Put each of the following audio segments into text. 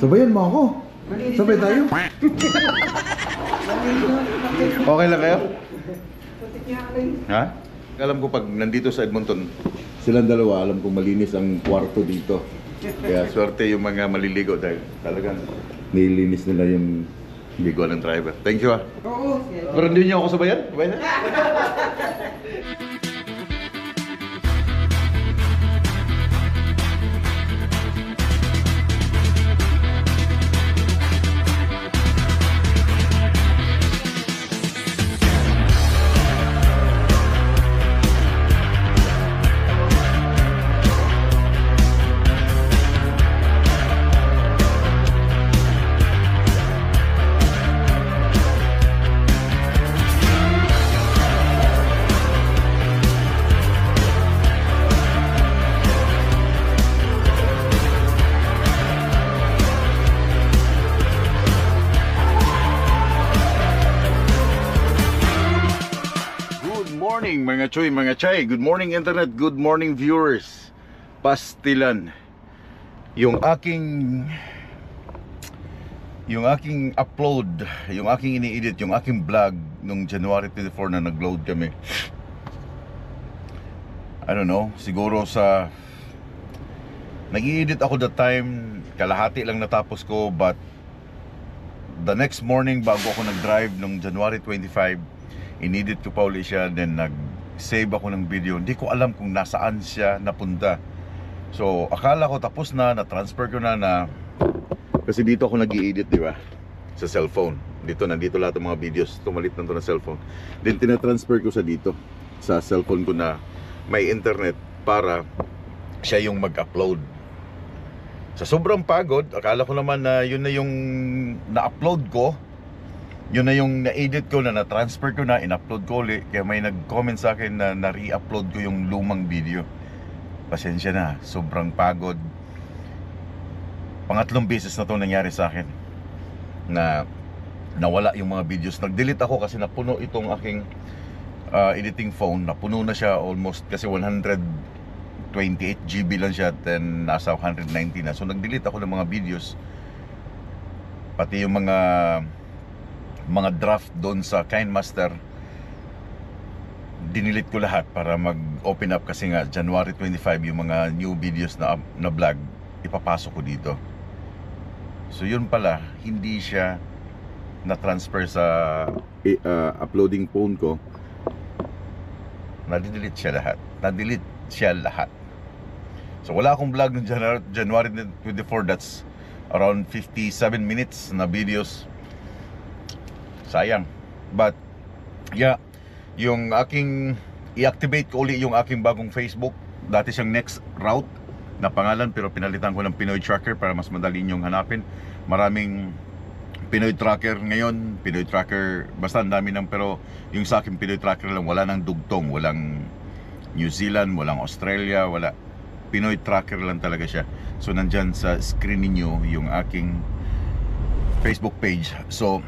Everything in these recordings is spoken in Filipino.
Sabayan mo ako. Sabay tayo. Okay lang kayo? Ha? Alam ko pag nandito sa Edmonton, silang dalawa, alam ko malinis ang kwarto dito. Kaya swerte yung mga maliligo dahil talagang nilinis nila yung ligo ng driver. Thank you, ha. Oo. Pero hindi niyo ako sabayan? Sabay na? Good morning mga choy, mga chay. Good morning internet, good morning viewers. Pastilan. Yung aking upload, yung aking ini-edit, yung aking vlog nung January 24 na nag-load kami. I don't know, siguro sa nag-i-edit ako that time, kalahati lang natapos ko, but the next morning bago ako nag-drive nung January 25, inedit ko pa ulit siya, then nag-save ako ng video. Hindi ko alam kung nasaan siya napunta. So, akala ko tapos na, na-transfer ko na. Kasi dito ako nag-i-edit, di ba? Sa cellphone. Nandito lahat ng mga videos. Tumalit na ito na cellphone. Then, tina-transfer ko sa dito. Sa cellphone ko na may internet para siya yung mag-upload. Sa sobrang pagod, akala ko naman na yun na yung na-upload ko. Yun na yung na-edit ko, na na-transfer ko na, in-upload ko ulit. Kaya may nag-comment sa akin na na-re-upload ko yung lumang video. Pasensya na, sobrang pagod. Pangatlong beses na to nangyari sa akin na nawala yung mga videos. Nag-delete ako kasi napuno itong aking editing phone. Napuno na siya almost kasi 128 GB lang siya, then nasa 190 na. So nag-delete ako ng mga videos. Pati yung mga draft doon sa KineMaster, dinilit ko lahat para mag-open up kasi nga January 25 yung mga new videos na vlog ipapasok ko dito. So yun pala, hindi siya na-transfer sa uploading phone ko. Na-delete siya lahat. So wala akong vlog ng January 24. That's around 57 minutes na videos. Sayang. But yeah, yung aking i-activate ko uli yung aking bagong Facebook. Dati siyang Next Route na pangalan, pero pinalitan ko ng Pinoy Tracker para mas madali nyong hanapin. Maraming Pinoy Tracker ngayon. Pinoy Tracker, basta ang dami ng, pero yung sa akin Pinoy Tracker lang, wala nang dugtong, walang New Zealand, walang Australia, wala. Pinoy Tracker lang talaga siya. So nandyan sa screen ninyo yung aking Facebook page. So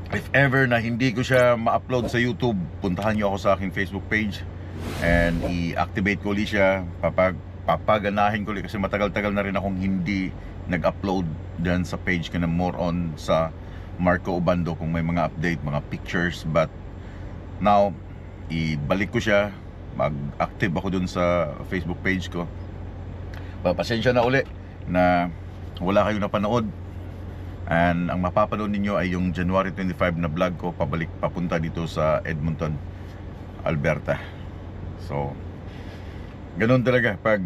if ever na hindi ko siya ma-upload sa YouTube, puntahan nyo ako sa aking Facebook page and i-activate ko ulit siya. Papaganahin ko ulit kasi matagal-tagal na rin akong hindi nag-upload dyan sa page ko na more on sa Marco Obando kung may mga update, mga pictures. But now, ibalik ko siya, mag-active ako dun sa Facebook page ko. Pasensya na uli na wala kayong napanood. And ang mapapanood ninyo ay yung January 25 na vlog ko papunta dito sa Edmonton, Alberta. So ganun talaga pag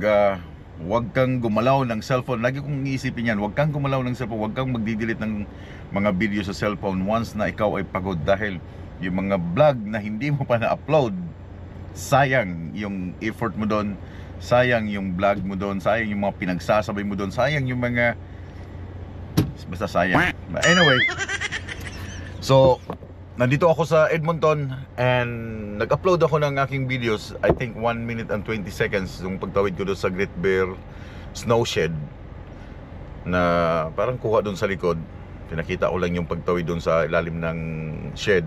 wag kang gumalaw ng cellphone. Lagi kong iisipin yan, wag kang gumalaw ng cellphone, wag kang magdi-delete ng mga video sa cellphone once na ikaw ay pagod. Dahil yung mga vlog na hindi mo pa na-upload, sayang yung effort mo doon, sayang yung vlog mo doon, sayang yung mga pinagsasabay mo doon, sayang yung mga, basta sayang. Anyway, so nandito ako sa Edmonton and nag-upload ako ng aking videos. I think 1 minute and 20 seconds yung pagtawid ko doon sa Great Bear Snow Shed na parang kuha doon sa likod. Pinakita ko lang yung pagtawid doon sa ilalim ng shed.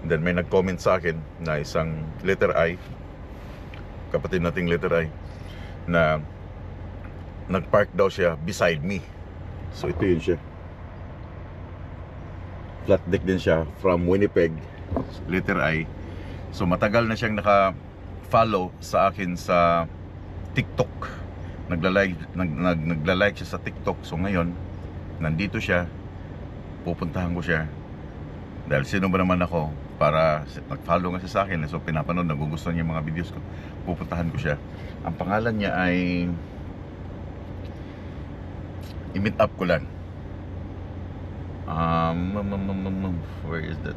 And then may nag-comment sa akin na isang letter I, kapatid nating letter I, na nag-park daw siya beside me. So ito yun siya. Flat deck din siya from Winnipeg, letter I. So matagal na siyang naka-follow sa akin sa TikTok. Nagla-like siya sa TikTok. So ngayon, nandito siya. Pupuntahan ko siya. Dahil sino ba naman ako para nag-follow nga siya sa akin. So pinapanood, nagugustuhan niya yung mga videos ko. Pupuntahan ko siya. Ang pangalan niya ay i-meet up ko lang. Where is that?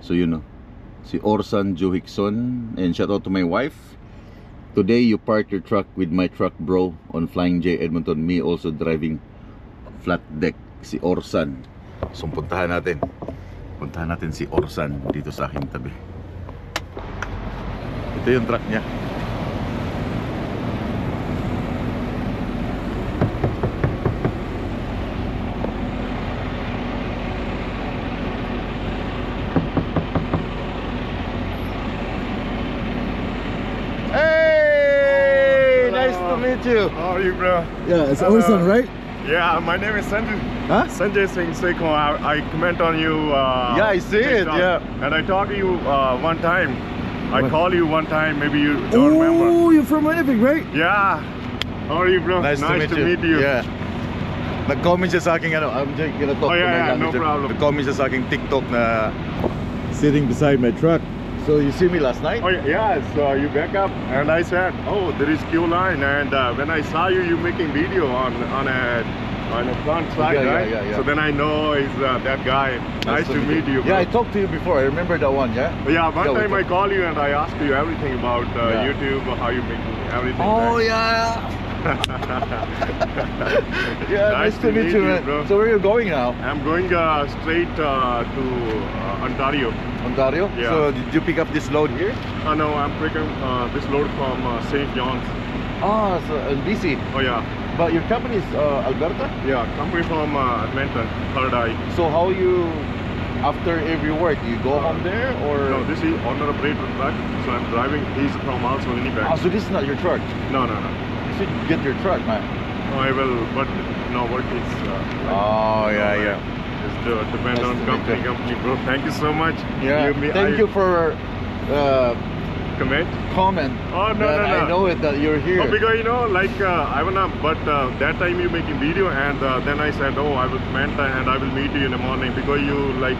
So you know, si Orsan Johikson, and shout out to my wife. Today you park your truck with my truck, bro, on Flying J Edmonton. Me also driving flat deck. Si Orsan. So puntahan natin. Puntahan natin si Orsan dito sa aking tabi. Ito yung truck niya. Meet you. How are you, bro? Yeah, it's Orsan, right? Yeah, my name is Sanjay. Huh? Sanjay Singh Sekho. I comment on you. Yeah, I see it. TikTok. Yeah. And I talked to you one time. I called you one time. Maybe you don't remember. Oh, you're from Winnipeg, right? Yeah. How are you, bro? Nice to meet you. Yeah. Nag-comment siya sa aking ano. I'm just gonna talk Oh, to yeah, my no language. problem. Nag-comment siya sa aking TikTok na sitting beside my truck. So you see me last night? Oh yeah, so you back up, and I said, oh, there is queue line, and when I saw you, you making video on a front side, Yeah, right? yeah. So then I know it's that guy. Nice to meet you. Bro. Yeah, I talked to you before. I remember that one. Yeah. Yeah, one Yeah, time we I called you and I asked you everything about Yeah. YouTube, how you making everything. Oh right? yeah. Yeah, nice to meet you, man. bro. So where are you going now? I'm going straight to Ontario. Ontario? Yeah. So did you pick up this load here? No, I'm picking this load from St. John's. Ah, so in BC. Oh yeah, But your company is Alberta? yeah, company from Edmonton, Third Eye. So how you, after every work, you go home there or? No, this is owner operator truck, so I'm driving. He's from also Winnipeg. Ah, so this is not your truck. No. You should get your truck, man. No, I will, but no, work is. Oh yeah. Just depend Nice on to meet company, bro. Thank you so much. Yeah. Thank you for comment. comment. Oh no, that no. I know it that you're here. Oh, because you know, like I wanna, but that time you making video, and then I said, oh, I will comment and I will meet you in the morning because you like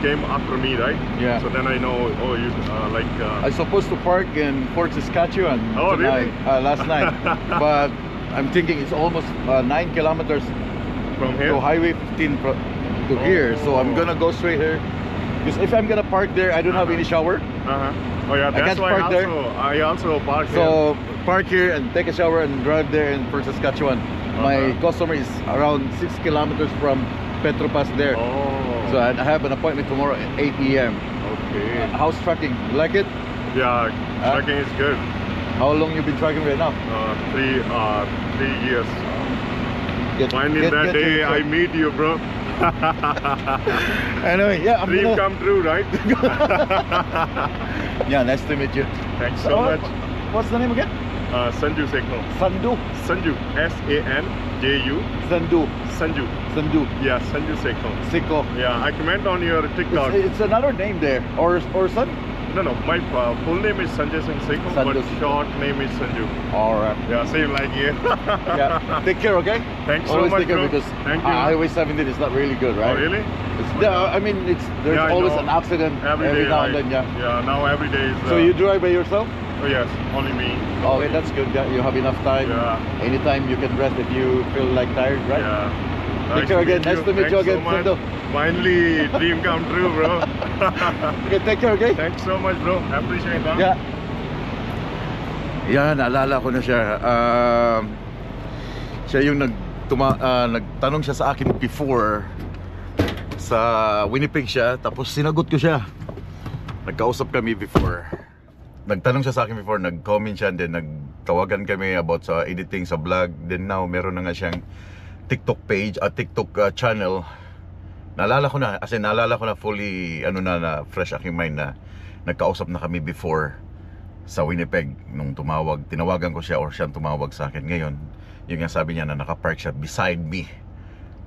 came after me, right? Yeah. So then I know, oh, you like. I was supposed to park in Fort Saskatchewan Oh, tonight, really? last night, but I'm thinking it's almost 9 kilometers From here? to Highway 15 to here, so I'm gonna go straight here. Because if I'm gonna park there, I don't have any shower. Oh yeah, that's can't why park there. I also park here. So park here and take a shower and drive there in Fort Saskatchewan. My customer is around 6 kilometers from Petropas there. Oh. So I have an appointment tomorrow at 8 p.m. Okay. How's trucking? You like it? Yeah, trucking is good. How long you been trucking right now? 3 years. Finally Get that day your I truck. meet you, bro. Anyway, yeah, I'm Dream gonna... come true, right? Yeah, nice to meet you. Thanks so much. What's the name again? Sanju Sekho. Sandu. Sanju. S-A-N-J-U. Sandu. Sanju. Sandu. Yeah, Sanju Sekho. Siko. Yeah, I comment on your TikTok. It's another name there. Or son? No, my full name is Sanjay Singh Sekho, Sanju but Sekho. short name is Sanju. Alright. Yeah, same like you. Yeah. Take care, okay? Thanks so Always much, take care bro. because Thank you. Highway 17 is not really good, right? Oh, really? I mean, there's Yeah, I always know. an accident Every every day, now and right? then, yeah. Yeah, now every day is. So you drive by yourself? Oh yes, only me. Okay, that's good. Yeah, you have enough time. Yeah. Anytime you can rest if you feel like tired, right? Yeah. Take care again. Nice to meet you Thanks again, so much. Sando. Finally, dream come true, bro. Okay, take care, okay? Thanks so much, bro. Appreciate that. Yeah. Yeah, naalala ko na siya. Siya yung nagtanong siya sa akin before sa Winnipeg siya, tapos sinagot ko siya. Nagkausap kami before. Nagtanong siya sa akin before, nag-comment siya, then nagtawagan kami about sa editing sa vlog. Then now, meron na nga siyang TikTok page, TikTok channel. Naalala ko na fully, na fresh aking mind na nagkausap na kami before. sa Winnipeg nung tinawagan ko siya or siyang tumawag sa akin. Ngayon, yung nga sabi niya na nakapark siya beside me.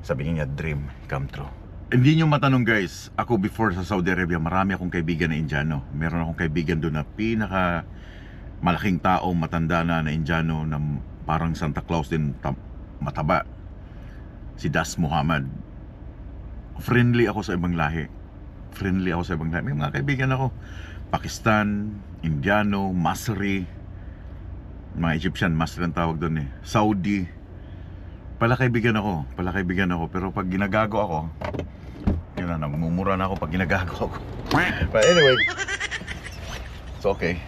Sabi niya, dream come true. Hindi nyo matanong guys, ako before sa Saudi Arabia, marami akong kaibigan na Indiano. Meron akong kaibigan doon na pinaka malaking tao, matanda na Indiano, na parang Santa Claus din, mataba. Si Das Muhammad. Friendly ako sa ibang lahi. May mga kaibigan ako, Pakistan, Indiano, Masri, mga Egyptian, Masri ang tawag doon eh, Saudi. Palakaibigan ako. Pero pag ginagago ako, yun na, nagmumura na ako pag ginagago ako. But anyway, it's okay.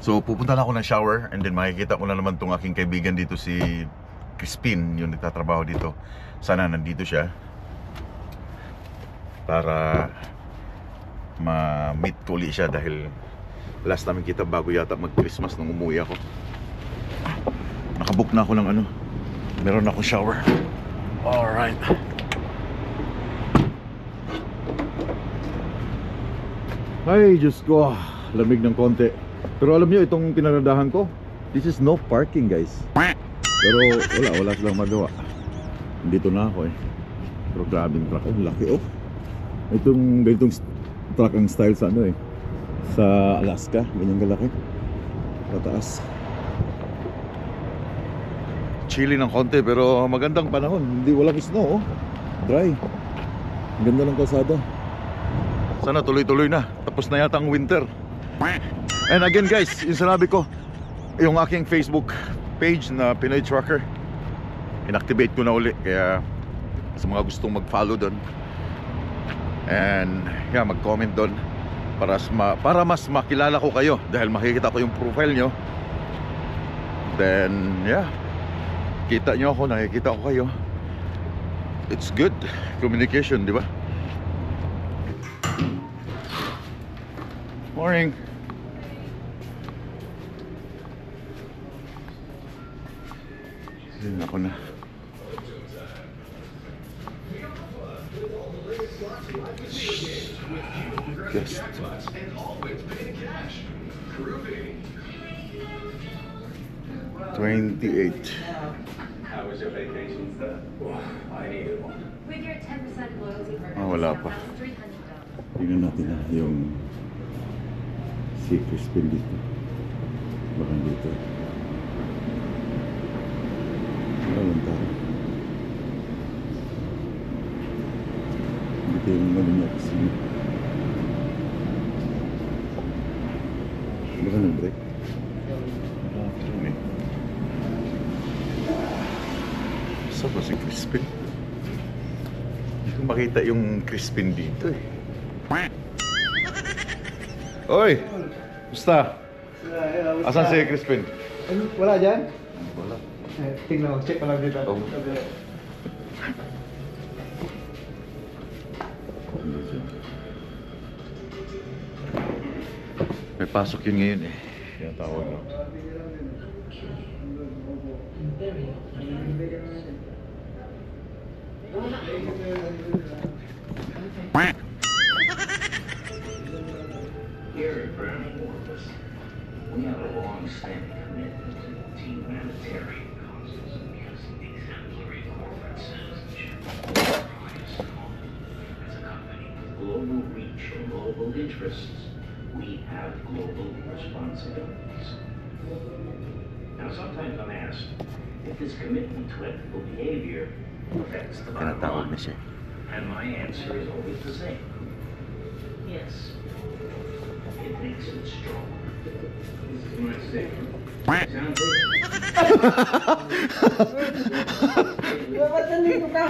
So pupunta na ako ng shower, and then makikita ko na naman tong aking kaibigan dito, si Crispin, yung nagtatrabaho dito. Sana nandito siya para ma-meet ko ulit siya, dahil last namin kita bago yata mag-Christmas nung umuwi ako. Nakabook na ako ng ano, meron ako shower. Alright. Ay, Diyos ko, lamig ng konti. Pero alam nyo, itong pinaradahan ko, this is no parking guys. Pero wala silang magawa. Dito na ako eh. Pero grabing truck, laki oh. Itong ganitong truck ang style sa ano eh, sa Alaska, ganyan kalaki, pataas. Chilly ng konti pero magandang panahon, hindi, walang snow oh. Dry, ang ganda ng kalsada. Sana tuloy-tuloy na, tapos na yata ang winter. And again guys, yung sinabi ko, yung aking Facebook page na Pinoy Trucker, inactivate ko na uli, kaya sa mga gustong mag-follow doon, and yeah, mag-comment doon para mas makilala ko kayo, dahil makikita ko yung profile nyo. Then yeah, kita nyo ako, nakikita ko kayo. It's good communication, di ba? Morning. Ako na. Just 28. How was your vacation, sir? I needed one. With your 10% loyalty program, Wala it's pa. around $300. Tingnan natin na yung si Crispin dito. Baka dito. Wala lang tayo. Dito yung ano niya kasi. Baka nag-break? Bathroom eh. Saan ba si Crispin? Hindi ko makita yung Crispin dito eh. Oy! Basta? Asan si Crispin? Wala dyan? Wala. Tingnan mo, check ko lang dito. Oh. May pasok yun ngayon eh. Yung tawag no. Here at Brown Force, we have a long-standing commitment to humanitarian causes because exemplary corporate citizenship drives home. As a company with global reach and global interests, we have global responsibilities. Now, sometimes I'm asked if this commitment to ethical behavior affects the bottom Tinatawag na line. siya. And my answer is always the same. Yes. It makes it strong. This is my statement. Sound good? Ba't nandito ka?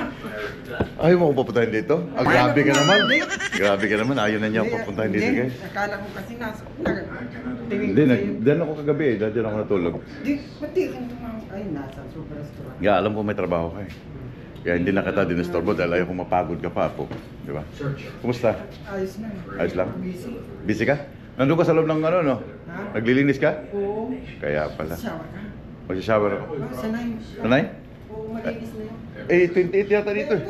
Ayaw mo ko papuntahin dito? Ah, grabe ka naman. Grabe ka naman. Ayaw na niya ako papuntahin dito guys. Akala ko kasi nasa... Tingin Hindi, ko sa'yo. dyan ako kagabi eh. Dyan ako natulog. Di, pati kang tumawag. Ay, nasa super restaurant. Kaya alam ko may trabaho ka eh. Kaya hindi na kita dinisturbo dahil ayaw ko mapagod ka pa po. Di ba? Kumusta? Ayos na. Ayos lang? Busy. Busy ka? Nandun ka sa loob ng ano, no? Ha? Naglilinis ka? Oo. Kaya pala. Shower ka? Magsishower ako. Oh, sanay. Sanay? Oo, malinis na yun. Eh, 28 yata dito eh.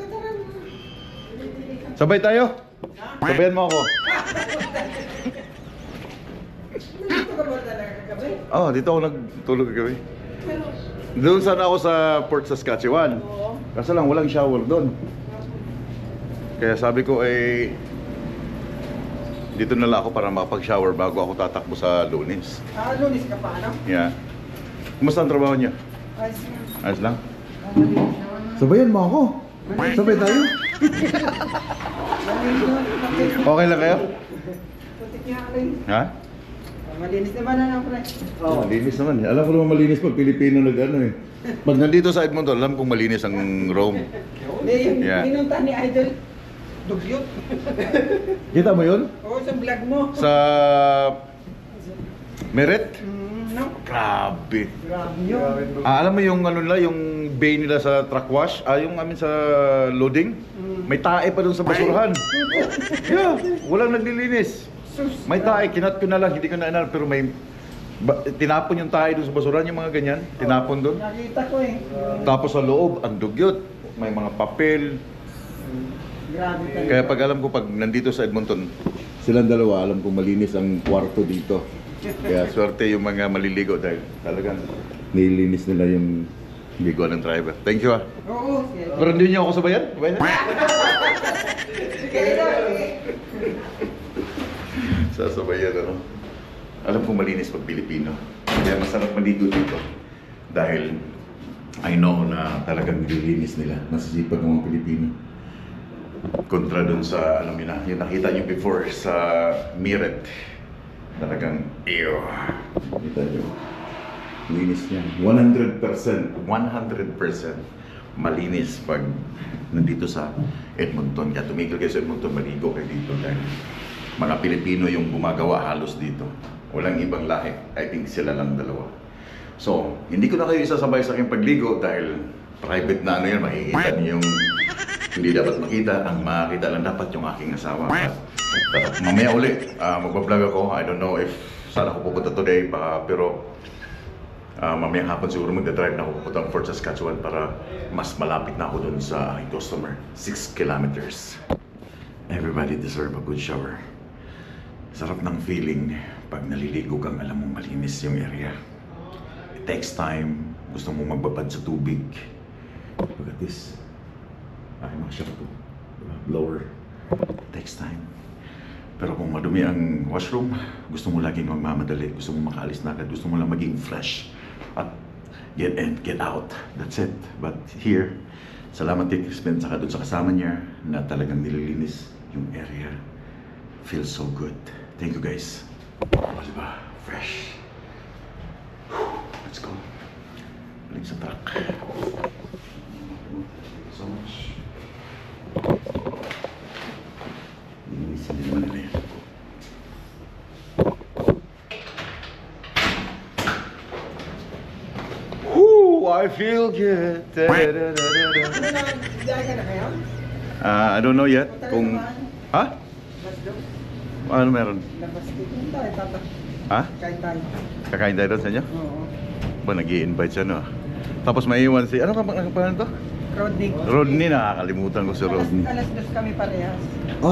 Sabay tayo? Sabayan mo ako. Nandito ka ba talaga kagabi? Oh, dito ako nagtulog kagabi. Pero, Doon sana ako sa Port Saskatchewan. oo. Kaso lang walang shower doon. Kaya sabi ko dito na lang ako para makapag-shower bago ako tatakbo sa Lunes. Lunis ka pa, ano? Yeah. Kumusta ang trabaho niya? Ayos nga. Ayos lang? Malinis naman. Sabayan mo ako. Sabay tayo. Malinis naman. Okay lang kayo? Putik niya rin. Ha? Malinis naman na lang pala. Oh, malinis naman. Alam ko naman malinis pag Pilipino Pag nandito sa Edmonton, alam kong malinis ang Rome. Hindi, yung Yeah. pinunta ni Idol. Dugyot. Kita mo yun? Oo, sa vlog mo. Sa Merit? No? Grabe. Grabe yun. Alam mo yung ano nila, yung bay nila sa truck wash, yung amin sa loading, may tae pa doon sa basurahan. Yeah, walang naglilinis. Sus. May tae, kinat ko na lang, hindi ko na inal, pero may tinapon yung tae doon sa basurahan, yung mga ganyan, tinapon doon. Nakita ko eh. Tapos sa loob, ang dugyot, may mga papel. Grabe talaga. Kaya pag alam ko, pag nandito sa Edmonton, silang dalawa, alam ko malinis ang kwarto dito. Kaya swerte yung mga maliligo dahil talagang nililinis nila yung ligo ng driver. Thank you ah. Oo. Pero hindi niyo ako sabayan? Sabayan na? Kaya na. Sasabayan ano. Alam ko malinis pag Pilipino. Kaya masarap maligo dito. Dahil I know na talagang nililinis nila. Masisipag ang mga Pilipino. Kontra dun sa, alam niyo na, yung nakita niyo before sa Merit. Talagang, ew. Kita niyo. Linis niya. 100%. 100% malinis pag nandito sa Edmonton. Kaya tumigil kayo sa Edmonton, maligo kayo dito. Dahil mga Pilipino yung gumagawa halos dito. Walang ibang lahi. I think sila lang dalawa. So, hindi ko na kayo isasabay sa aking pagligo dahil private na ano yan. Makikita niyo yung hindi dapat makita. Ang makikita lang dapat yung aking asawa. Mamaya uli, magbablog ako. I don't know if saan ako pupunta today. Pero mamaya hapon siguro magdadrive na ako pupunta Fort Saskatchewan para mas malapit na ako dun sa aking customer. 6 kilometers. Everybody deserve a good shower. Sarap ng feeling pag naliligo kang alam mong malinis yung area. It takes time. Gusto mong magbabad sa tubig. Look at this. Ay, mga shampoo. Blower. It takes time. Pero kung madumi ang washroom, gusto mo laging magmamadali. Gusto mo makaalis na agad. Gusto mo lang maging fresh. At get in, get out. That's it. But here, salamat kay Crispin saka dun sa kasama niya na talagang nililinis yung area. Feels so good. Thank you guys. O, diba? Fresh. Let's go. Balik sa truck. Thank you so much. Linisin din naman nila yan. Woo! I feel good. Ano na, diyan ka na kayo? I don't know yet. Kung... Ha? Labas doon. Ano meron? Labas doon tayo, tata. Ha? Kain tayo. Kakain tayo doon sa inyo? Oo. Ba, nag-i-invite siya, no? Tapos may iwan si... Ano ka pangalan to? Rodney. Rodney, nakakalimutan ko si Rodney. Alas dos kami parehas.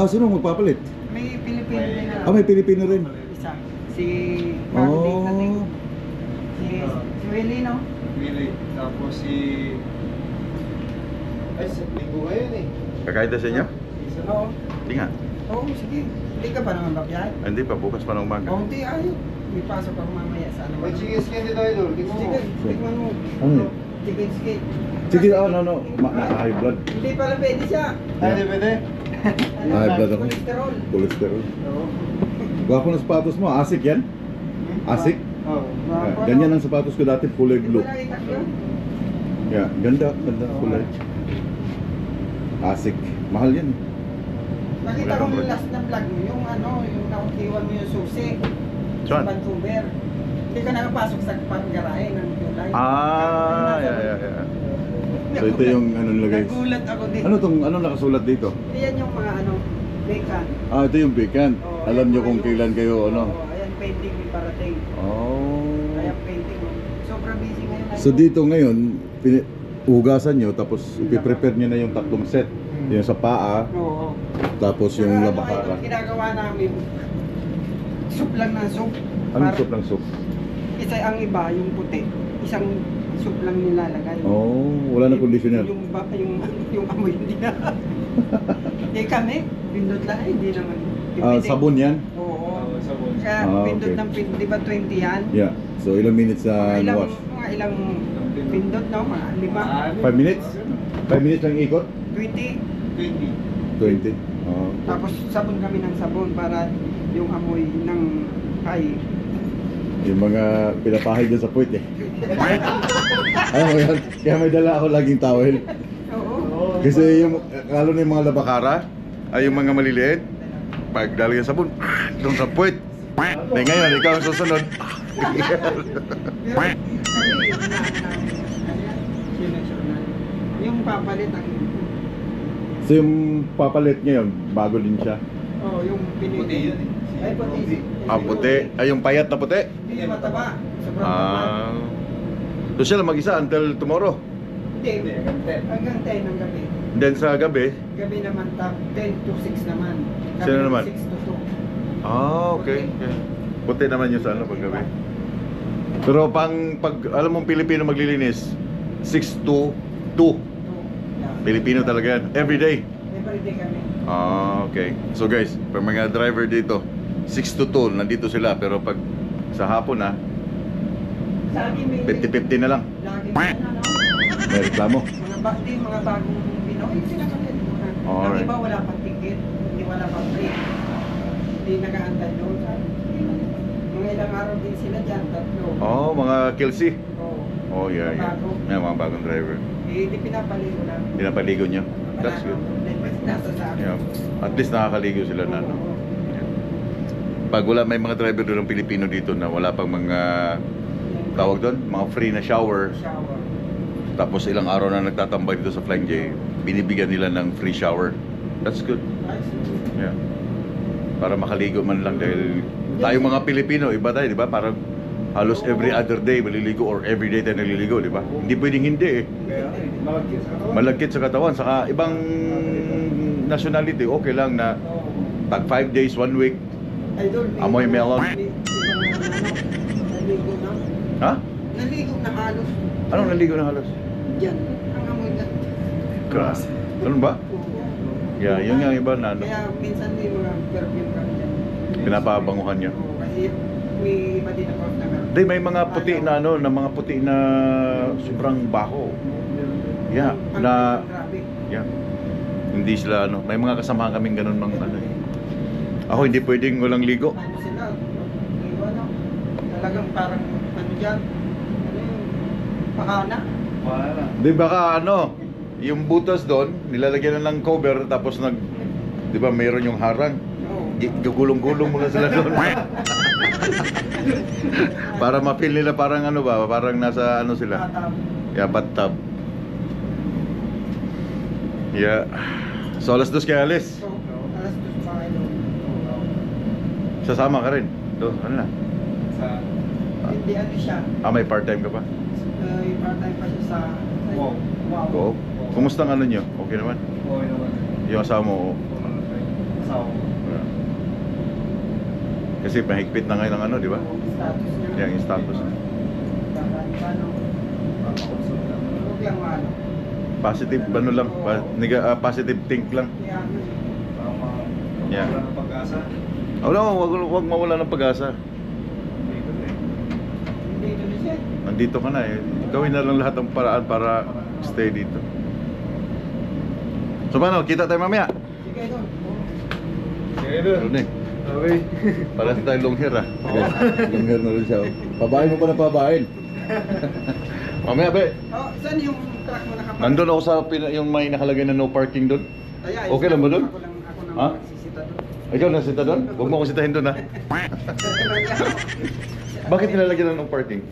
Sino magpapalit? May Pilipino din na. May Pilipino rin. Isa. Si Marley natin. Si Willie, no? Willie. Tapos si... Ay, sa linggo ngayon eh. Kakain tayo sa inyo? Oo. Hindi nga. Oo, sige. Hindi ka pa naman babiyahe? Hindi pa, bukas pa ng umaga. Oo, hindi. Ayaw. May pasok ako mamaya sa ano. May chicken skin dito idol. Tingnan mo. Sige, tignan mo. Ano yun? Chicken skin. Sige, no. High blood. Hindi pala pwede siya. Ay, di pwede? High blood ako. Cholesterol. Cholesterol. Oo. Gwapo ng sapatos mo. Asik yan? Asik? Oo. Ganyan ang sapatos ko dati, kulay Hindi blue. ko nakita ko yun. Yeah, ganda kulay. Asik. Mahal yan. Nakita ko yung last na vlog mo, yung ano, yung nakikiwan mo yung susi. Sa Saan? Vancouver. Hindi ka nakapasok sa panggarahe ng July. Yeah. So ito yung ano nilagay. Nagulat ako dito. Ano nakasulat dito? Yan yung mga ano, bacon. Ito yung vacant. Oo, Alam ayan nyo po kung yung- kailan kayo ano. Oo, ayan painting may parating. Oh. Ayan painting. Sobrang busy ngayon. So dito ngayon, hugasan nyo tapos ipiprepare nyo na yung tatlong set. Yung sa paa, Oo. tapos yung Saka ano, labakara. yung ginagawa namin, soup lang ng soup. Anong soup ng soup? Isa ang iba, yung puti. Isang soup lang nilalagay. Oh, wala na conditioner. Yung amoy hindi na. Hindi kami, pindot lang, hindi naman. Sabon yan? Oo. Sabon. Kaya pindot okay. ng pindot, di ba 20 yan? Yeah. So ilang minutes sa wash? Mga ilang pindot, no? Mga 5. 5 minutes? 5 minutes lang ikot? 20. 20. Oh. Tapos sabon kami ng sabon para yung amoy ng hay. Yung mga pinapahay dyan sa puwit eh. Alam mo yan? Kaya may dala ako laging towel. Oo. Kasi yung, lalo na yung mga labakara, ay yung mga maliliit, pag dalagyan sa sabon, doon sa puwit. Dahil ngayon, ikaw ang susunod. Yung papalit ang So yung papalit ngayon, bago din siya. yung pinili. Puti yun Ay, puti. Puti. Ay, yung payat na puti. Hindi mataba. Sobrang taba. So siya lang mag-isa until tomorrow. Hindi. Hanggang 10 ng gabi. Then sa gabi, Gabi naman 10 to 6 naman. Gabi Sino naman? 6 to 2. okay. Puti naman yung sa ano pag gabi. Pero pag alam mong Pilipino maglilinis, 6 to 2. Pilipino talaga yan. Every day. Everyday kami. Okay. So guys, pag mga driver dito, 6 to 2, nandito sila. Pero pag sa hapon na, Sa akin may 50-50 na lang. lagi ano, May reklamo. mga bagong Pinoy sila kasi. Alright. Ang iba wala pang ticket, hindi wala pang break. Hindi nag-aantay doon. Mga ilang araw din sila dyan, 3. Mga Kelsey. Oo. Yeah. Bago. Yan, mga bagong driver. Hindi pinapaligo lang. Pinapaligo nyo. That's good. Nasa sa akin. Yeah. At least nakakaligo sila na. No? Pag wala, may mga driver doon ng Pilipino dito na wala pang mga tawag doon, mga free na shower. Shower. Tapos ilang araw na nagtatambay dito sa Flying J, binibigyan nila ng free shower. That's good. Yeah. Para makaligo man lang dahil tayo mga Pilipino, iba tayo, di ba? Parang halos every other day maliligo or every day tayo naliligo, di ba? Hindi pwedeng hindi eh. Malagkit sa katawan. Saka ibang nationality, okay lang na tag 5 days, 1 week. Idol, Amoy melon. Naligo na. Ha? Naligo na halos. Anong naligo na halos? Diyan. Ang amoy na. Grass. Ganun ba? Yeah, yun nga iba na ano, Kaya minsan may mga perfume kami dyan. pinapabanguhan niya. Oo, kasi may iba din ako na meron. Hindi, may mga puti na ano, na mga puti na sobrang baho. Yeah, Ang na grabe. yeah. Hindi sila ano, may mga kasamahan kaming ganun ng ano eh. Ako hindi pwedeng walang ligo. Ano sila? Ano? Talagang parang ano dyan? Ano yung pakana? Wala. Di baka ano, yung butas doon, nilalagyan na ng cover tapos di ba mayroon yung harang. Oo. Gugulong-gulong muna sila doon. Para ma-feel nila parang ano ba, parang nasa ano sila. Matab. Yeah, bathtub. Yeah. So alas 2 kayo alis. So, alas 2 pa kayo. Sasama ka rin. Do, ano na? Sa Hindi ano siya. May part-time ka pa? Yung part-time pa siya sa... Wow. Wow. Oo. Kumusta ang ano nyo? Okay naman? okay naman. Yung asawa mo, oo. Asawa ko. Yeah. Kasi mahigpit na ngayon ang ano, di ba? Status niya. Yan, yung status. Paano? Papakusog lang. Huwag lang ano. Positive, ano lang, positive think lang. Kaya ano eh. Para Yeah. mawala ng pag-asa. Wag mawala ng pag-asa. Ikot eh. Hindi ito na siya. Nandito ka na eh. Gawin na lang lahat ng paraan para stay dito. So paano, kita tayo mamaya? Sige doon. Sige doon. Ano eh? Okay. Parang tayo long hair ah. Long hair na rin siya. Pabahin mo pa na pabahin. Mamaya be. Oh, saan yung truck mo nakapark? Nandun ako sa yung may nakalagay na no parking doon. Ay, Okay lang ba doon? Ako na Ha? magsisita doon. Ikaw nasita doon? Huwag mo akong sitahin doon ha. Bakit nilalagyan ng no parking?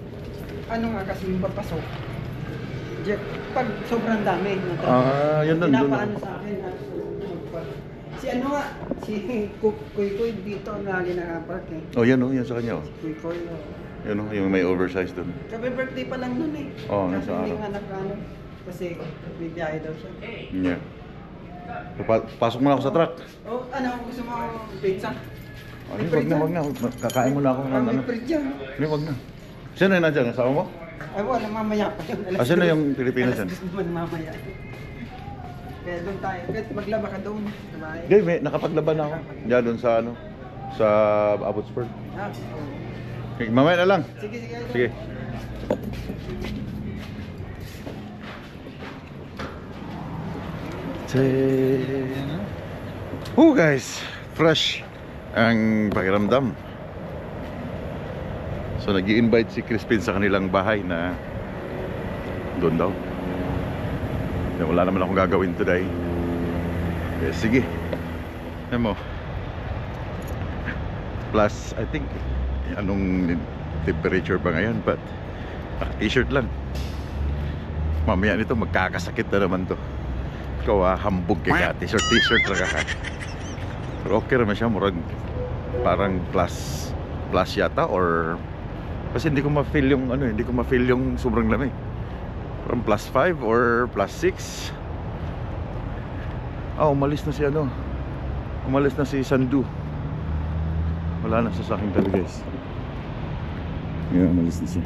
Ano nga kasi yung papasok? Jeff, pag sobrang dami na truck. Yun doon. Pinapaano sa akin. Si ano nga, si Kuy dito lagi nakapark eh. Oh, yan oh, yan sa kanya oh. Kuy. Yan oh, yung may oversize doon. Kabe birthday pa lang nun eh. Oo, Kasi nasa hindi araw. nga nagkano. Kasi may biyahe daw siya. Yeah. So, pasok mo na ako sa truck. Oh, ano, gusto mo pizza? Ay, wag na. Kakain mo na ako ng ano. May fridge yan. Hindi, wag na. Sino yung nandyan? Asawa mo? Ay, wala, mamaya pa yun. Ah, sino yung Pilipinas yan? Alas 10 naman mamaya. Kaya doon tayo. Kaya maglaba ka doon. Sa bahay. Hindi, nakapaglaban ako. Diyan doon sa ano, sa Abbotsford. Ah, oo. Okay, mamaya na lang. Sige, sige. idol. Sige. Oh guys, fresh ang pakiramdam. So nag-i-invite si Crispin sa kanilang bahay na doon daw. Wala naman akong gagawin today. Okay, sige. Alam mo, plus I think anong temperature pa ngayon, but naka-t-shirt lang. Mamaya nito magkakasakit na naman to. Ikaw hambog kaya t-shirt lang ka. Pero okay naman siya, murag parang plus yata, or kasi hindi ko ma-feel yung ano, hindi ko ma-feel yung sobrang lamig. Parang plus 5 or plus 6. Umalis na si ano. Umalis na si Sandu. Wala na sa aking tabi, guys. Yeah, umalis na siya.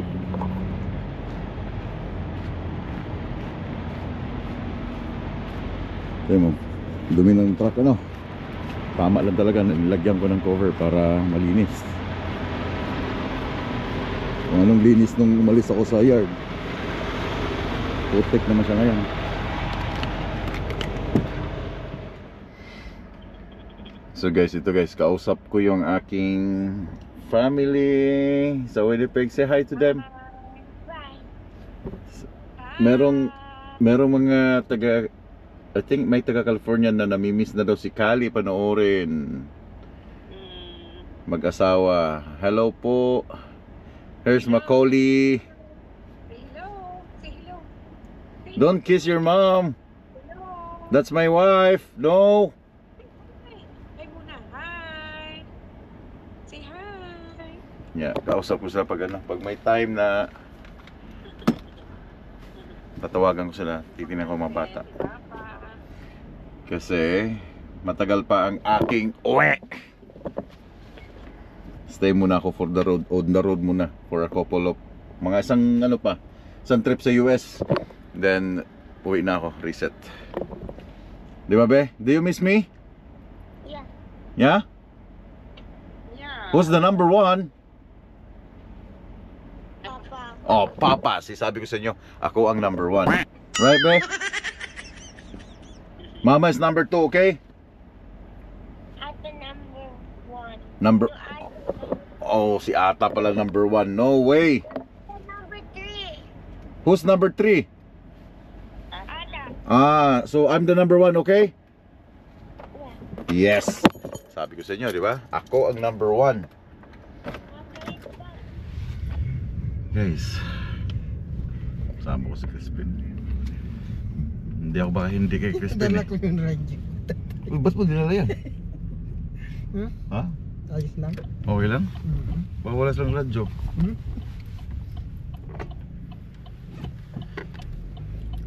Ayan mo, dumi ng truck ano. Tama lang talaga, nilagyan ko ng cover para malinis. Kung anong linis nung umalis ako sa yard, putik naman siya ngayon. So guys, ito guys, kausap ko yung aking family sa Winnipeg. Say hi to them. Merong mga taga, I think may taga California na namimiss na daw si Kali panoorin. Mag-asawa. Hello po. Here's Macaulay. Hello. Say hello. Don't kiss your mom. Hello. That's my wife. No. Hi muna. Hi. Say hi. Yeah, kausap ko sila pag may time na tatawagan ko sila, titingnan ko mga bata. Kasi matagal pa ang aking uwi. Stay muna ako for the road, on the road muna for a couple of mga isang trip sa US. Then uwi na ako, reset. Di ba be? Do you miss me? Yeah. Yeah? Yeah. Who's the number one? Papa. Oh, Papa. Sabi ko sa inyo, ako ang number one. Right, be? Mama is number 2, okay? At the number 1. Number... You are Oh, si Ata pala number 1. No way. the number 3. Who's number 3? Ada. So I'm the number 1, okay? Yeah. Yes. Sabi ko sa inyo, di ba? Ako ang number 1. Okay. Guys, kasama ko si Crispin. Hindi ako baka hindi kay Crispin Dala ko yung radyo. Ba't mo dinala yan? Hmm? Ha? Ayos lang. Okay lang? Baka wala silang radyo.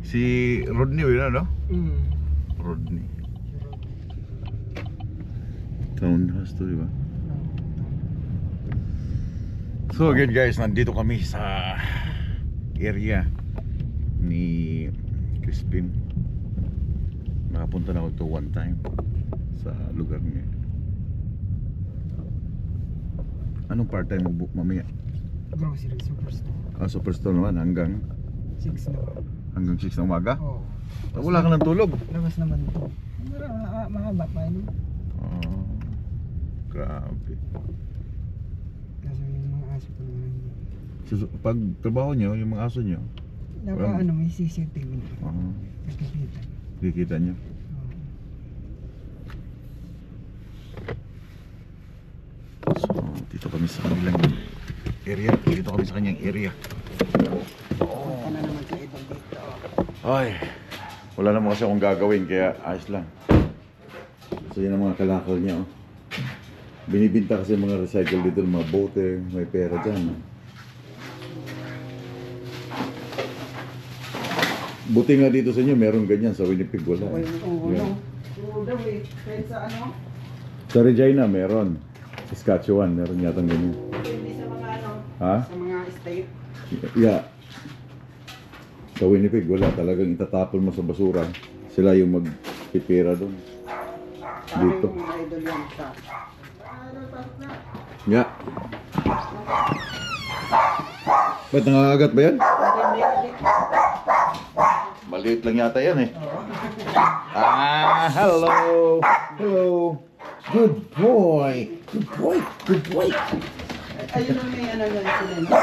Si Rodney yun, no? Rodney. Townhouse to, di ba? So again guys, nandito kami sa area ni Crispin. Nakapunta na ako to one time sa lugar niya. Anong part-time mo mamaya? Grocery superstore. Superstore naman hanggang 6 na. 6 na umaga? Oo. Wala ka ng tulog. Labas naman ito. Mahaba pa yun. Oh, grabe. Kaso yung mga aso ko naman hindi. So, pag trabaho nyo, yung mga aso nyo, May CCTV na. Nakikita. kikita nyo. So, dito kami sa kanilang area. Dito kami sa kanyang area. Punta na naman sa ibang dito. Ay, wala naman kasi akong gagawin, kaya ayos lang. So, yun ang mga kalakal niya, oh. Binibinta kasi mga recycle dito, mga bote, may pera dyan. Buti nga dito sa inyo, meron ganyan. Sa Winnipeg, wala. Oo, Yeah. no. Oo daw eh. Kahit sa ano? Sa Regina, meron. Saskatchewan, meron yatang ganyan. Hindi sa mga ano, Ha? sa mga state. Yeah. Sa Winnipeg, wala. Talagang itatapon mo sa basura. Sila yung magpipira doon. Sabi Dito. yung mga idol yan sa... Ano, pasok na. Yeah. Ba't nangangagat ba yan? Hindi. Maliit lang yata yan eh. Oo. Hello. Hello. Good boy. Good boy. Good boy. Ayun ang may ano yan sila, no?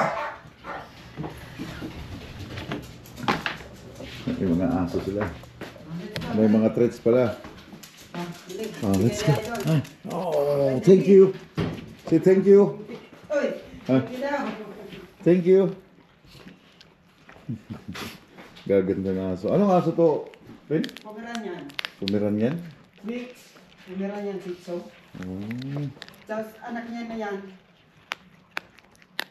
May mga aso sila. May mga threats pala. Let's go. Oh, thank you. Say thank you. Uy! Ah. Hindi daw. Thank you. Gaganda na aso. Anong aso to? Ben? Pomeranian. Pomeranian? Mix. Pomeranian Sitso. Tapos anak niya na yan.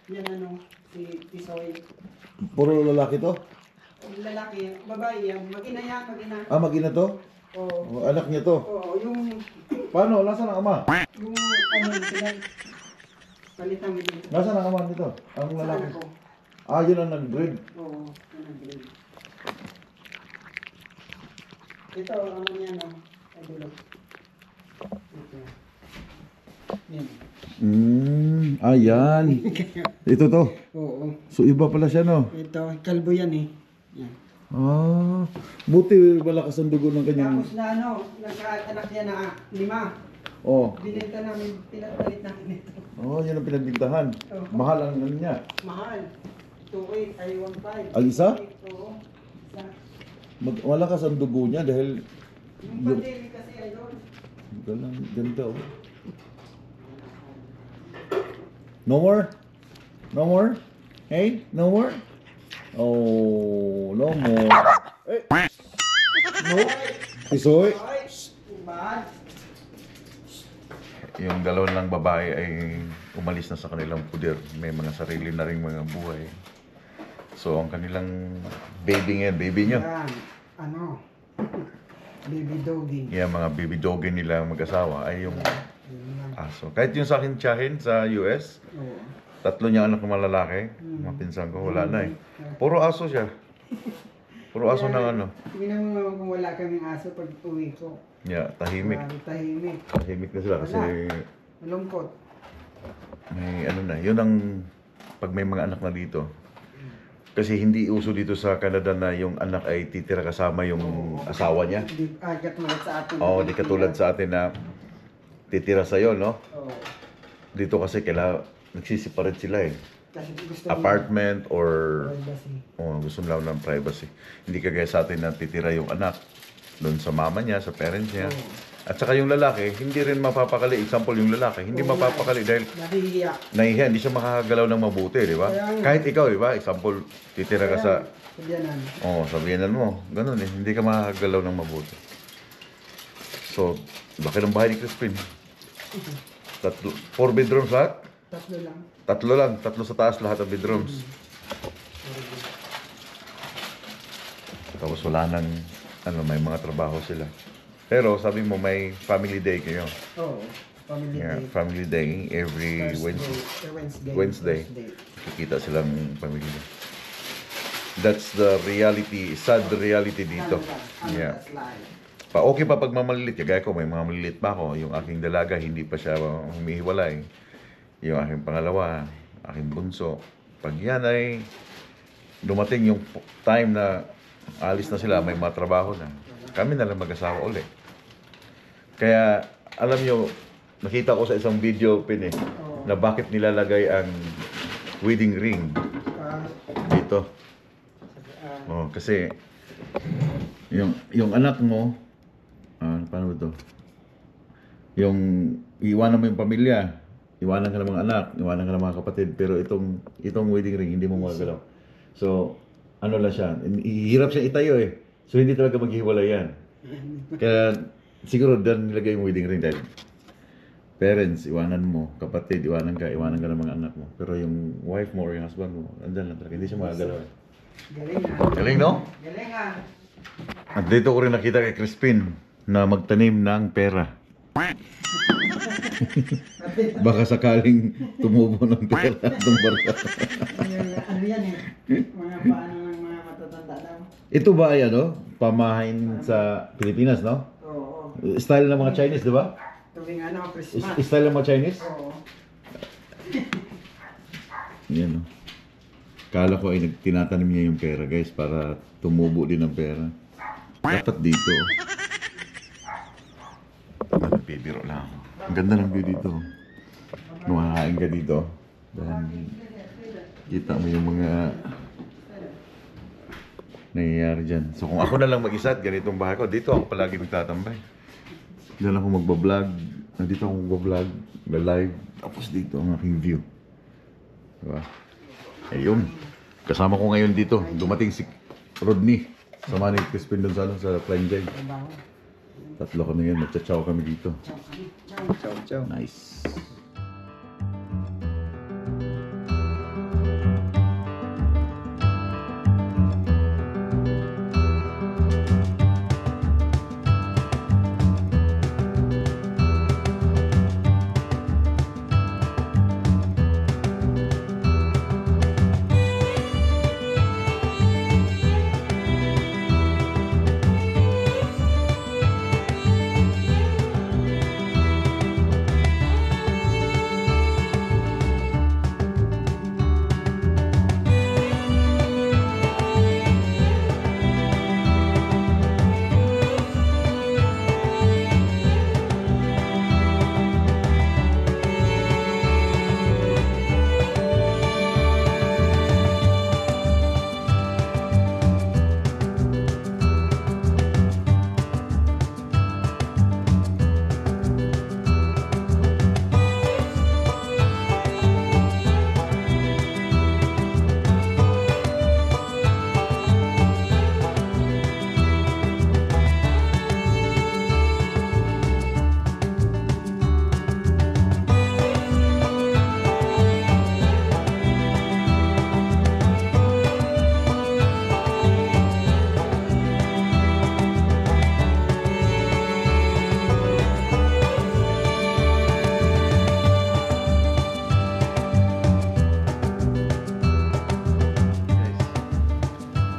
Yan ano, si Tisoy. Puro lalaki to? Yung lalaki, babae yan. Mag-ina yan, mag-ina. Ah, mag-ina to? Oo. Anak niya to? Oo, yung Paano? Nasaan ang ama? ano sila. Palitan mo dito. Nasaan ang ama nito? Ang Sa lalaki? anak ko. Ah, yun ang nag-breed. Oo, yan ang grade. Ito, ano yan, no? Ay, dulo. Ito. Yan. Ayan. Ito to. Oo. So iba pala siya, no? Ito, kalbo yan eh. Yan. Ah, buti malakas ang dugo ng kanyang... Tapos na ano, nagkaanak niya na 5. Oh, Binenta namin, pinapalit namin ito. oh, yun ang pinagbintahan. Oh. Mahal ang ano niya. Mahal. 2.8 ay 1.5. Ang isa? Oo. Isa. Malakas ang dugo niya dahil... Yung pandemic kasi ay doon. Ganda, oh. No more? No more? Hey, no more? Oh, no more. Hey. No? Tisoy? Ay, bad. Yung dalawang lang babae ay umalis na sa kanilang puder. May mga sarili na rin mga buhay. So, ang kanilang baby ngayon, baby nyo. Yan. Ano? Baby doggy. Yan, mga baby doggy nila mag-asawa ay yung Yun lang. aso. Kahit yung sa akin tiyahin sa US, Oo. 3 niya anak ng malalaki. Mga pinsan ko, wala na eh. Puro aso siya. Puro aso ng ano. Tingnan mo kung wala kaming aso pag uwi ko. Yeah, tahimik. Marami tahimik. Tahimik na sila kasi Malungkot. may ano na. Yun ang pag may mga anak na dito. Kasi hindi uso dito sa Canada na yung anak ay titira kasama yung asawa niya. Di katulad sa atin. Oo, di katulad sa atin na titira sa'yo, no? Oo. Dito kasi nagsisiparate sila eh. Kasi gusto Apartment or privacy. gusto nila ng privacy. Hindi kagaya sa atin na titira yung anak doon sa mama niya, sa parents niya. At saka yung lalaki, hindi rin mapapakali. Example, yung lalaki, hindi mapapakali dahil nahihiya, hindi siya makakagalaw ng mabuti, di ba? Kaya nga. Kahit ikaw, di ba? Example, titira ka sa... Sabyanan. sabihanan mo. Ganun eh, hindi ka makakagalaw ng mabuti. So, laki ng bahay ni Crispin. 4 bedrooms lahat? 3 lang. 3 lang, 3 sa taas lahat ng bedrooms. Tapos wala nang, may mga trabaho sila. Pero sabi mo may family day kayo. Oo. Family Yeah, day. family day every Wednesday. Kikita silang pamilya. That's the reality, sad reality dito. Yeah. Okay pa pag mamalilit, kagaya ko, may mga maliliit pa ako. Yung aking dalaga, hindi pa siya humihiwalay. Yung aking pangalawa, aking bunso. Pag yan ay dumating yung time na alis na sila, may mga trabaho na. Kami na lang mag-asawa ulit. Kaya, alam nyo, nakita ko sa isang video, na bakit nilalagay ang wedding ring dito. Kasi, yung anak mo, paano ba ito? Yung iwanan mo yung pamilya, iwanan ka ng mga anak, iwanan ka ng mga kapatid, pero itong wedding ring, hindi mo magagalaw. So, ano lang siya, hirap siya itayo eh. So, hindi talaga maghiwalay yan. Kaya, siguro doon nilagay yung wedding ring dahil parents, iwanan mo, kapatid, iwanan ka ng mga anak mo. Pero yung wife mo or yung husband mo, andyan lang talaga, hindi siya magagalaw eh. Galing Galing, no? Galing At dito ko rin nakita kay Crispin na magtanim ng pera. Baka sakaling tumubo ng pera itong barka. Ano yan eh? Mga paano ng mga matatanda daw. Ito ba ay ano? Pamahain sa Pilipinas, no? Oo. Style ng mga Chinese, di ba? Tuwing ano, Christmas. Style ng mga Chinese? Oo. Yan, no? Kala ko ay tinatanim niya yung pera, guys, para tumubo din ang pera. Dapat dito. Bibiro lang ako. Ang ganda ng view dito. Kumakain ka dito. Dahil kita mo yung mga nangyayari dyan. So kung ako na lang mag-isa at ganitong bahay ko, dito ako palagi magtatambay. Diyan ako magbablog. Dito ako magbablog. Live. Tapos dito ang aking view. Diba? Ayun. Kasama ko ngayon dito. Dumating si Rodney. Sama ni Crispin doon sa Flying J. Tatlo kami ngayon. Magcha-chow kami dito. Ciao, ciao. Nice.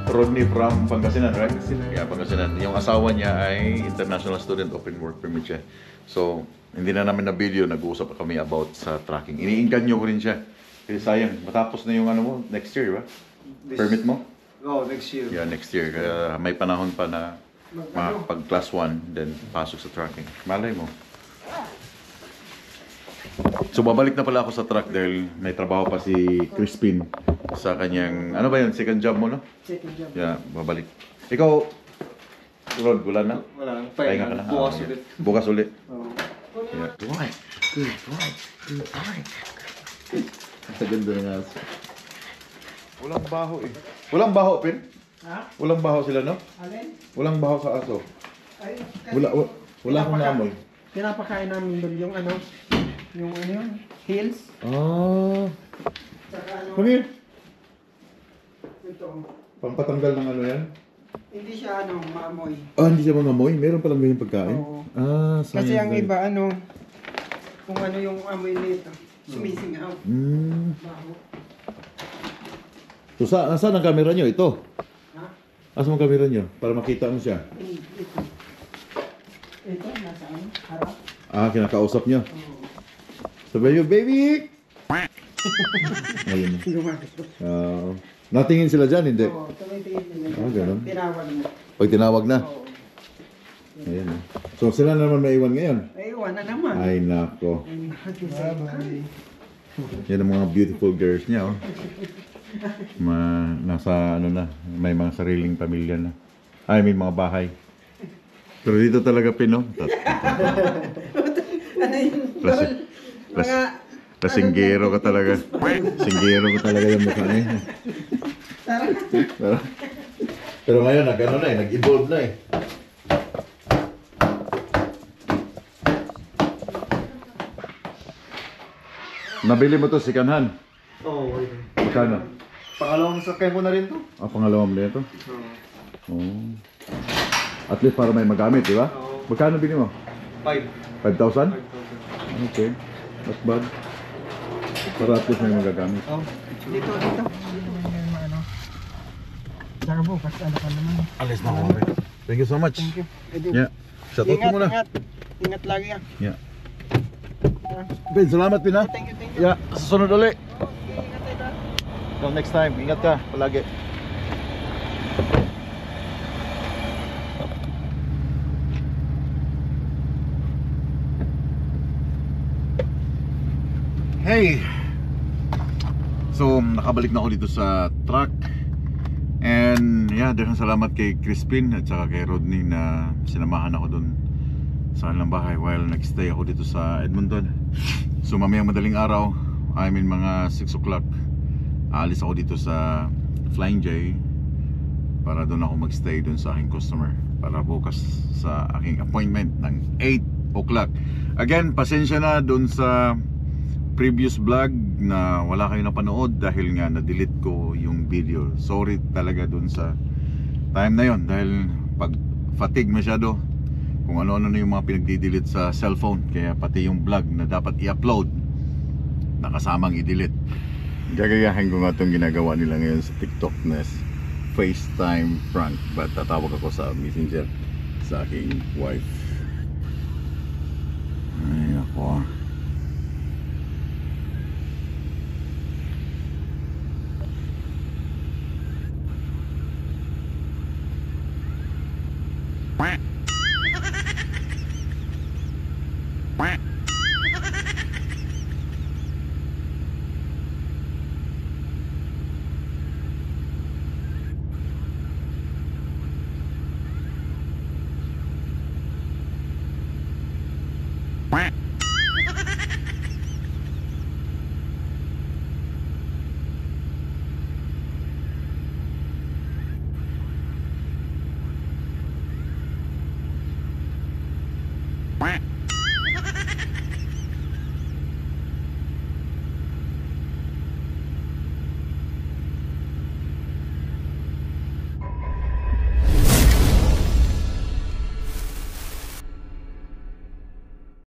Rodney from Pangasinan, right? Yeah, Pangasinan. Yung asawa niya ay international student, open work permit siya. So, hindi na namin na video, nag-uusap kami about sa tracking. Iniinggan nyo ko rin siya. Kasi sayang, matapos na yung ano mo, next year, ba? Permit mo? Oh, next year. Yeah, next year. Kaya may panahon pa na pag class 1, then pasok sa tracking. Malay mo. So, babalik na pala ako sa truck dahil may trabaho pa si Crispin sa kanyang, ano ba yun, second job mo, no? Second job. Yeah, babalik. Ikaw, Rod, wala na? Wala. Pahinga ka na. Bukas Ah, ulit. Bukas ulit. Oh. Yeah. Good boy. Good boy. Good boy. Ang ganda ng aso. Walang baho eh. Walang baho, Pin? Ha? Walang baho sila, no? Alin? Walang baho sa aso. Ay, kasi Wala akong naamoy. Pinapakain namin doon yung ano, yung ano yun, hills. Ah. Saka ano, Come here. ito. Pampatanggal ng ano yan? Hindi siya ano, maamoy. Ah, hindi siya mangamoy? Meron palang ganyan pagkain? Oo. Ah, sayang. Kasi ang iba ano, kung ano yung amoy nito, sumisingaw. Baho. So, saan ang camera nyo? Ito. Ha? Asan ang camera nyo? Para makita mo siya. Ito. Ito, nasa ano, harap. Ah, kinakausap nyo. Oo. Sabi nyo, baby! Ayun. Lumakit. Natingin sila dyan, hindi? Oo, tumitingin nila. Ah, ganun. Tinawag mo. Pag tinawag na. Oo. Ayan. So, sila naman maiwan ngayon. Ay, iwan na naman. Ay, nako. Bye-bye. Yan ang mga beautiful girls niya, oh. Nasa, ano na, may mga sariling pamilya na. Ay, may mga bahay. Pero dito talaga, Pino. Ano yun? Mga... Lasinggero ka talaga. Singgero ka talaga yung mukha niya. Pero ngayon, nag-ano na eh, nag-evolve na eh. Nabili mo to second hand? Oo, oh, Magkano? pangalawang sakay mo na rin to. Ah, pangalawang na ito? Oo. Oh. At least para may magamit, di ba? Oo. Magkano bili mo? 5,000? Okay. Not bad. Para at least may magagamit. Oh, dito. Ano. Saka bukas, ano ka naman. Alis na ako. Thank you so much. Thank you. Yeah. Shout out ko muna. Ingat lagi ah. Yeah. Ben, salamat Pin ha. Thank you. Yeah, susunod ulit. Okay, ingat tayo na. Till next time. Ingat ka palagi. Hey! So, nakabalik na ako dito sa truck. And yeah, daghang salamat kay Crispin at saka kay Rodney na sinamahan ako dun sa kanilang bahay while nagstay ako dito sa Edmonton. So mamayang madaling araw, I mean mga 6 o'clock, aalis ako dito sa Flying J para doon ako magstay doon sa aking customer para bukas sa aking appointment ng 8 o'clock. Again, pasensya na doon sa previous vlog na wala kayo napanood dahil nga na-delete ko yung video. Sorry talaga doon sa time na yon dahil pag fatigue masyado kung ano-ano na yung mga pinagdi-delete sa cellphone, kaya pati yung vlog na dapat i-upload nakasamang i-delete. Gagayahin ko nga itong ginagawa nila ngayon sa TikTok na FaceTime prank, but tatawag ako sa Messenger sa aking wife. Ay ako. Quack.